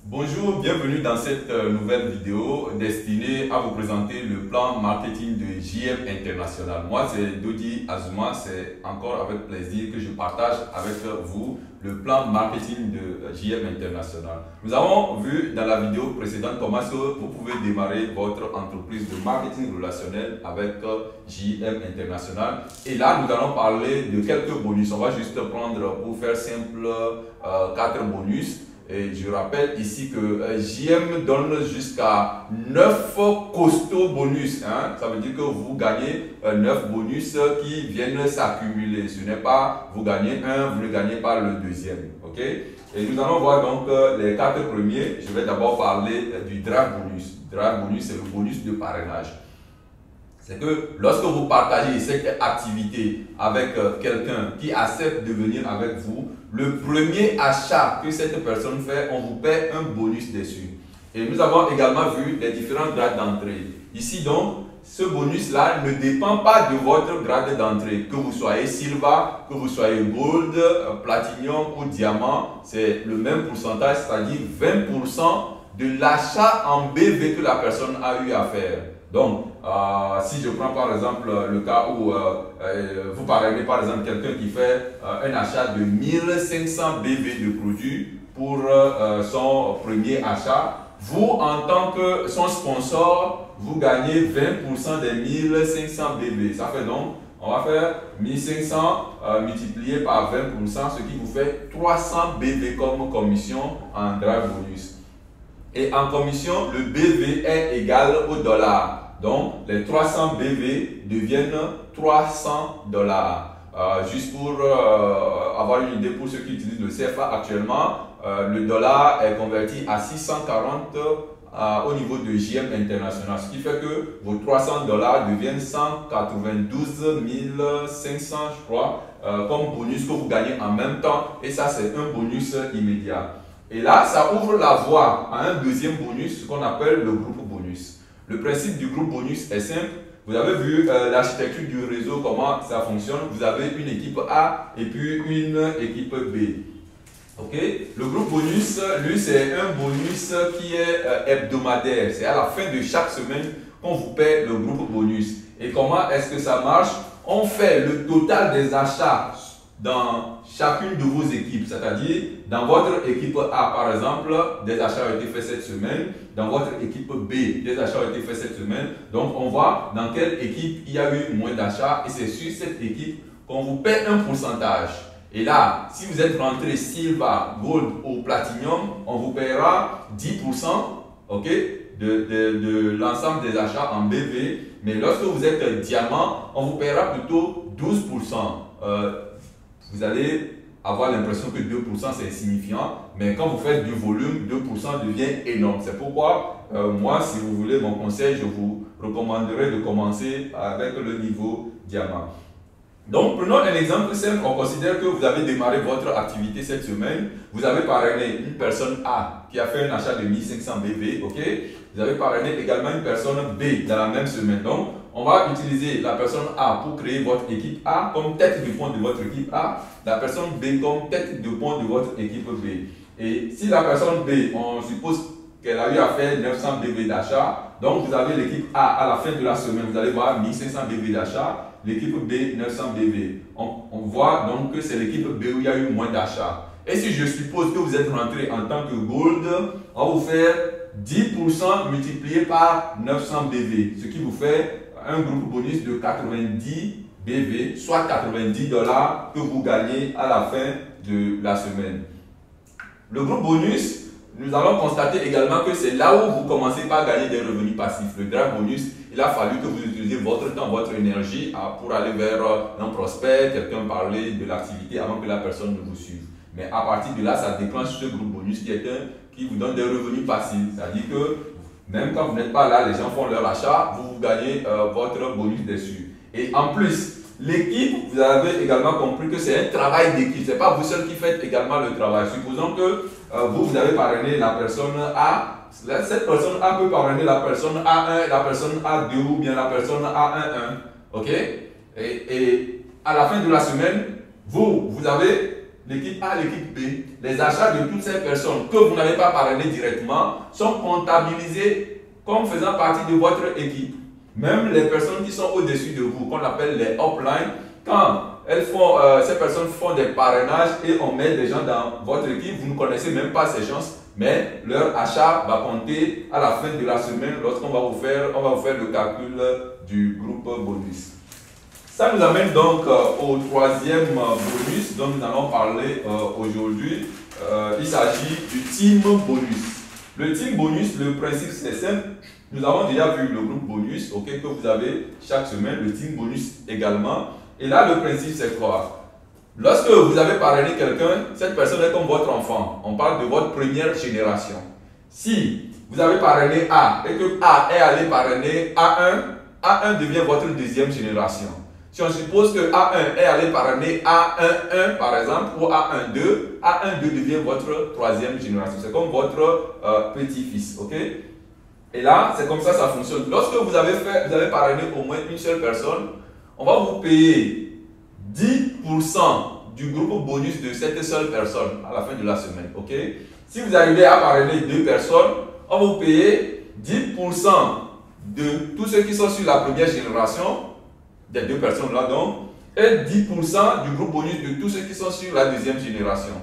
Bonjour, bienvenue dans cette nouvelle vidéo destinée à vous présenter le plan marketing de JM International. Moi, c'est Dodi Azuma, c'est encore avec plaisir que je partage avec vous le plan marketing de JM International. Nous avons vu dans la vidéo précédente comment vous pouvez démarrer votre entreprise de marketing relationnel avec JM International. Et là, nous allons parler de quelques bonus. On va juste prendre, pour faire simple, 4 bonus. Et je rappelle ici que JM donne jusqu'à 9 costauds bonus. Ça veut dire que vous gagnez 9 bonus qui viennent s'accumuler. Ce n'est pas vous gagnez un, vous ne gagnez pas le deuxième. Okay? Et nous allons voir donc les 4 premiers. Je vais d'abord parler du drive bonus. Drive bonus, c'est le bonus de parrainage. C'est que lorsque vous partagez cette activité avec quelqu'un qui accepte de venir avec vous, le premier achat que cette personne fait, on vous paie un bonus dessus. Et nous avons également vu les différents grades d'entrée. Ici donc, ce bonus-là ne dépend pas de votre grade d'entrée. Que vous soyez Silver, que vous soyez Gold, Platinum ou Diamant, c'est le même pourcentage, c'est-à-dire 20% de l'achat en BV que la personne a eu à faire. Donc, si je prends par exemple le cas où vous parrainez par exemple quelqu'un qui fait un achat de 1500 BV de produits pour son premier achat, vous en tant que son sponsor, vous gagnez 20% des 1500 BV. Ça fait donc, on va faire 1500 multiplié par 20%, ce qui vous fait 300 BV comme commission en drive bonus. Et en commission, le BV est égal au dollar. Donc, les 300 BV deviennent 300 dollars. Juste pour avoir une idée pour ceux qui utilisent le CFA actuellement, le dollar est converti à 640 au niveau de JM International. Ce qui fait que vos 300 dollars deviennent 192 500, je crois, comme bonus que vous gagnez en même temps. Et ça, c'est un bonus immédiat. Et là, ça ouvre la voie à un deuxième bonus, ce qu'on appelle le groupe bonus. Le principe du groupe bonus est simple. Vous avez vu l'architecture du réseau, comment ça fonctionne. Vous avez une équipe A et puis une équipe B. Okay? Le groupe bonus, lui, c'est un bonus qui est hebdomadaire. C'est à la fin de chaque semaine qu'on vous paie le groupe bonus. Et comment est-ce que ça marche? On fait le total des achats dans chacune de vos équipes, c'est-à-dire dans votre équipe A, par exemple, des achats ont été faits cette semaine, dans votre équipe B, des achats ont été faits cette semaine. Donc, on voit dans quelle équipe il y a eu moins d'achats et c'est sur cette équipe qu'on vous paie un pourcentage. Et là, si vous êtes rentré Silver, Gold ou Platinum, on vous paiera 10%, okay, de l'ensemble des achats en BV. Mais lorsque vous êtes Diamant, on vous paiera plutôt 12%. Vous allez avoir l'impression que 2% c'est insignifiant, mais quand vous faites du volume, 2% devient énorme. C'est pourquoi, moi, si vous voulez mon conseil, je vous recommanderais de commencer avec le niveau diamant. Donc, prenons un exemple simple. On considère que vous avez démarré votre activité cette semaine. Vous avez parrainé une personne A qui a fait un achat de 1500 BV. Ok? Vous avez parrainé également une personne B dans la même semaine. Donc, on va utiliser la personne A pour créer votre équipe A comme tête de pont de votre équipe A, la personne B comme tête de pont de votre équipe B. Et si la personne B, on suppose qu'elle a eu à faire 900 BV d'achat, donc vous avez l'équipe A à la fin de la semaine, vous allez voir 1500 BV d'achat, l'équipe B 900 BV. On voit donc que c'est l'équipe B où il y a eu moins d'achats. Et si je suppose que vous êtes rentré en tant que Gold, on va vous faire 10% multiplié par 900 BV, ce qui vous fait un groupe bonus de 90 BV, soit 90 dollars que vous gagnez à la fin de la semaine. Le groupe bonus, nous allons constater également que c'est là où vous commencez par gagner des revenus passifs. Le drive bonus, il a fallu que vous utilisiez votre temps, votre énergie pour aller vers un prospect, quelqu'un parler de l'activité avant que la personne ne vous suive. Mais à partir de là, ça déclenche ce groupe bonus qui vous donne des revenus passifs. C'est-à-dire que même quand vous n'êtes pas là, les gens font leur achat, vous gagnez votre bonus dessus. Et en plus, l'équipe, vous avez également compris que c'est un travail d'équipe. Ce n'est pas vous seul qui faites également le travail. Supposons que vous avez parrainé la personne A. Cette personne A peut parrainer la personne A1, la personne A2 ou bien la personne A11. Ok? Et à la fin de la semaine, vous avez l'équipe A, l'équipe B, les achats de toutes ces personnes que vous n'avez pas parrainé directement sont comptabilisés comme faisant partie de votre équipe. Même les personnes qui sont au-dessus de vous, qu'on appelle les uplines, quand ces personnes font des parrainages et on met des gens dans votre équipe, vous ne connaissez même pas ces gens, mais leur achat va compter à la fin de la semaine lorsqu'on va vous faire le calcul du groupe bonus. Ça nous amène donc au troisième bonus dont nous allons parler aujourd'hui. Il s'agit du team bonus. Le team bonus, le principe c'est simple. Nous avons déjà vu le groupe bonus, que vous avez chaque semaine, le team bonus également. Et là, le principe c'est quoi? Lorsque vous avez parrainé quelqu'un, cette personne est comme votre enfant. On parle de votre première génération. Si vous avez parrainé A et que A est allé parrainer A1, A1 devient votre deuxième génération. Si on suppose que A1 est allé parrainer A11 par exemple, ou A12, A12 devient votre troisième génération. C'est comme votre petit-fils, ok? Et là, c'est comme ça fonctionne. Lorsque vous avez parrainé au moins une seule personne, on va vous payer 10% du groupe bonus de cette seule personne à la fin de la semaine, ok? Si vous arrivez à parrainer deux personnes, on va vous payer 10% de tous ceux qui sont sur la première génération, des deux personnes là donc, et 10% du groupe bonus de tous ceux qui sont sur la deuxième génération.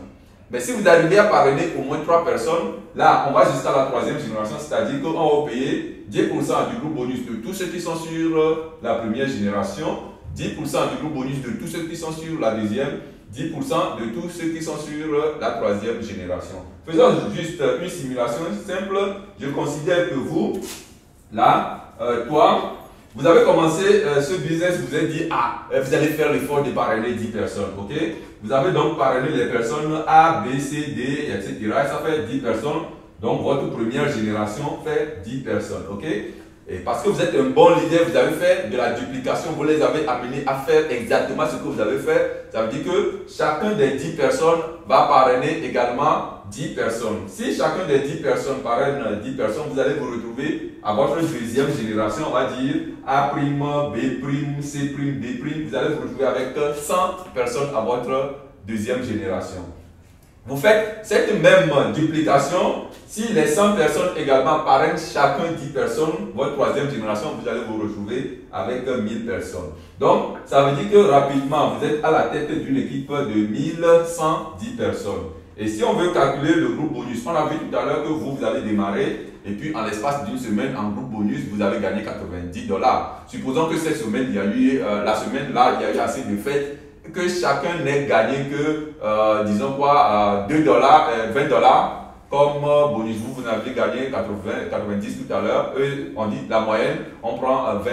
Mais si vous arrivez à parrainer au moins 3 personnes, là on va jusqu'à la troisième génération, c'est-à-dire qu'on va payer 10% du groupe bonus de tous ceux qui sont sur la première génération, 10% du groupe bonus de tous ceux qui sont sur la deuxième, 10% de tous ceux qui sont sur la troisième génération. Faisons juste une simulation simple. Je considère que vous, là, toi, vous avez commencé ce business, vous êtes dit, vous allez faire l'effort de parrainer 10 personnes, ok? Vous avez donc parrainé les personnes A, B, C, D, etc. Et ça fait 10 personnes. Donc, votre première génération fait 10 personnes, ok? Et parce que vous êtes un bon leader, vous avez fait de la duplication, vous les avez amenés à faire exactement ce que vous avez fait. Ça veut dire que chacun des 10 personnes va parrainer également 10 personnes. Si chacun des 10 personnes parraine 10 personnes, vous allez vous retrouver à votre deuxième génération, on va dire A', B', C', D'. Vous allez vous retrouver avec 100 personnes à votre deuxième génération. Vous faites cette même duplication. Si les 100 personnes également parrainent chacun 10 personnes, votre troisième génération, vous allez vous retrouver avec 1000 personnes. Donc, ça veut dire que rapidement, vous êtes à la tête d'une équipe de 1110 personnes. Et si on veut calculer le groupe bonus, on a vu tout à l'heure que vous avez démarré et puis en l'espace d'une semaine, en groupe bonus, vous avez gagné $90. Supposons que cette semaine, il y a eu, la semaine là, il y a eu assez de fêtes, que chacun n'ait gagné que, disons quoi, $2, $20 comme bonus. Vous avez gagné 90 tout à l'heure. Eux, on dit la moyenne, on prend $20.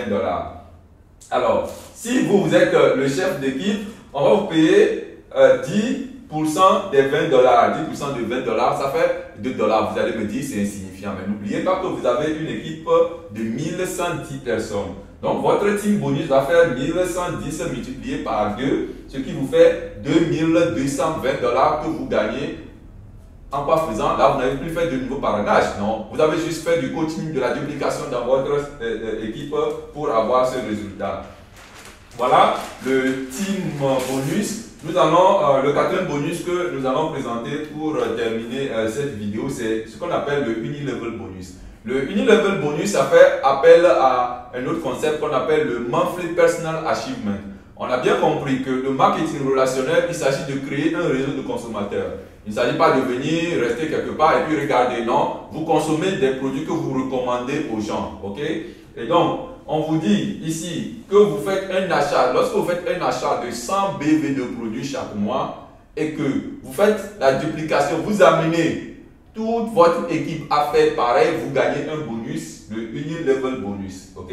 Alors, si vous êtes le chef d'équipe, on va vous payer 10% des $20. 10% de $20, ça fait $2. Vous allez me dire c'est insignifiant. Mais n'oubliez pas que vous avez une équipe de 1110 personnes. Donc, votre team bonus va faire 1110 multiplié par 2, ce qui vous fait $2220 que vous gagnez. En quoi faisant? Là, vous n'avez plus fait de nouveau parrainage. Non, vous avez juste fait du coaching, de la duplication dans votre équipe pour avoir ce résultat. Voilà le team bonus. Nous allons, le quatrième bonus que nous allons présenter pour terminer cette vidéo, c'est ce qu'on appelle le Unilevel bonus. Le Unilevel bonus, ça fait appel à un autre concept qu'on appelle le Monthly Personal Achievement. On a bien compris que le marketing relationnel, il s'agit de créer un réseau de consommateurs. Il ne s'agit pas de venir, rester quelque part et puis regarder. Non, vous consommez des produits que vous recommandez aux gens. Ok? Et donc, on vous dit ici que vous faites un achat. Lorsque vous faites un achat de 100 BV de produits chaque mois et que vous faites la duplication, vous amenez toute votre équipe à faire pareil, vous gagnez un bonus, le Unilevel bonus. Ok?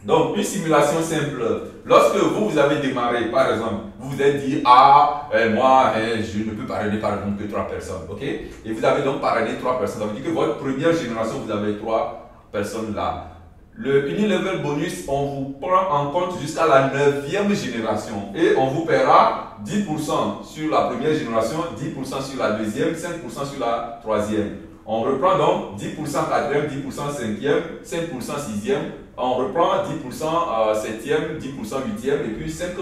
Donc, une simulation simple. Lorsque vous avez démarré, par exemple, vous vous êtes dit, moi, je ne peux parrainer par exemple que 3 personnes. Ok? Et vous avez donc parrainé 3 personnes. Ça veut dire que votre première génération, vous avez 3 personnes là. Le Unilevel bonus, on vous prend en compte jusqu'à la 9e génération et on vous paiera 10% sur la première génération, 10% sur la deuxième, 5% sur la troisième. On reprend donc 10% quatrième, 10% cinquième, 5% sixième. On reprend 10% septième, 10% huitième et puis 5%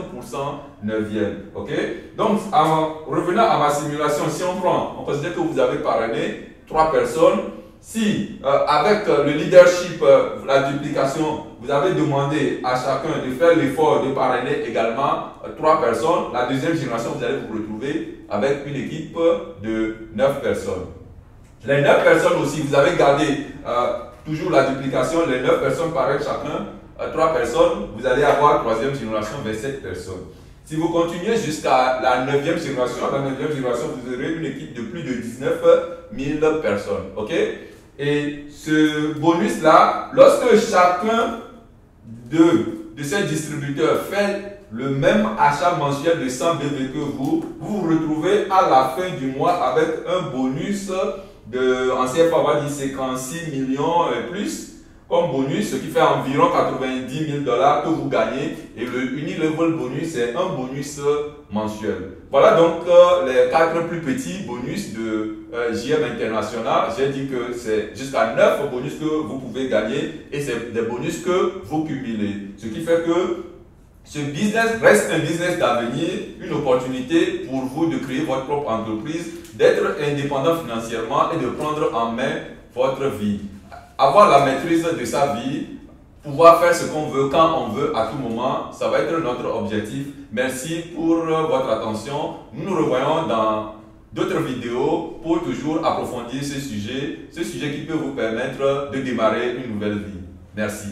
neuvième. Ok? Donc, en revenant à ma simulation, si on considère que vous avez parrainé 3 personnes. Si avec le leadership, la duplication, vous avez demandé à chacun de faire l'effort de parrainer également 3 personnes, la deuxième génération, vous allez vous retrouver avec une équipe de 9 personnes. Les 9 personnes aussi, vous avez gardé toujours la duplication, les 9 personnes parrainent chacun 3 personnes, vous allez avoir troisième génération 27 personnes. Si vous continuez jusqu'à la 9e génération, vous aurez une équipe de plus de 19 000 personnes. Ok? Et ce bonus-là, lorsque chacun de ces distributeurs fait le même achat mensuel de 100 BV que vous vous retrouvez à la fin du mois avec un bonus en CFA, on va dire 56 millions et plus comme bonus, ce qui fait environ 90 000 $ que vous gagnez. Et le Unilevel bonus, c'est un bonus mensuel. Voilà donc les 4 plus petits bonus de JM International. J'ai dit que c'est jusqu'à 9 bonus que vous pouvez gagner et c'est des bonus que vous cumulez. Ce qui fait que ce business reste un business d'avenir, une opportunité pour vous de créer votre propre entreprise, d'être indépendant financièrement et de prendre en main votre vie. Avoir la maîtrise de sa vie, pouvoir faire ce qu'on veut, quand on veut, à tout moment, ça va être notre objectif. Merci pour votre attention. Nous nous revoyons dans d'autres vidéos pour toujours approfondir ce sujet qui peut vous permettre de démarrer une nouvelle vie. Merci.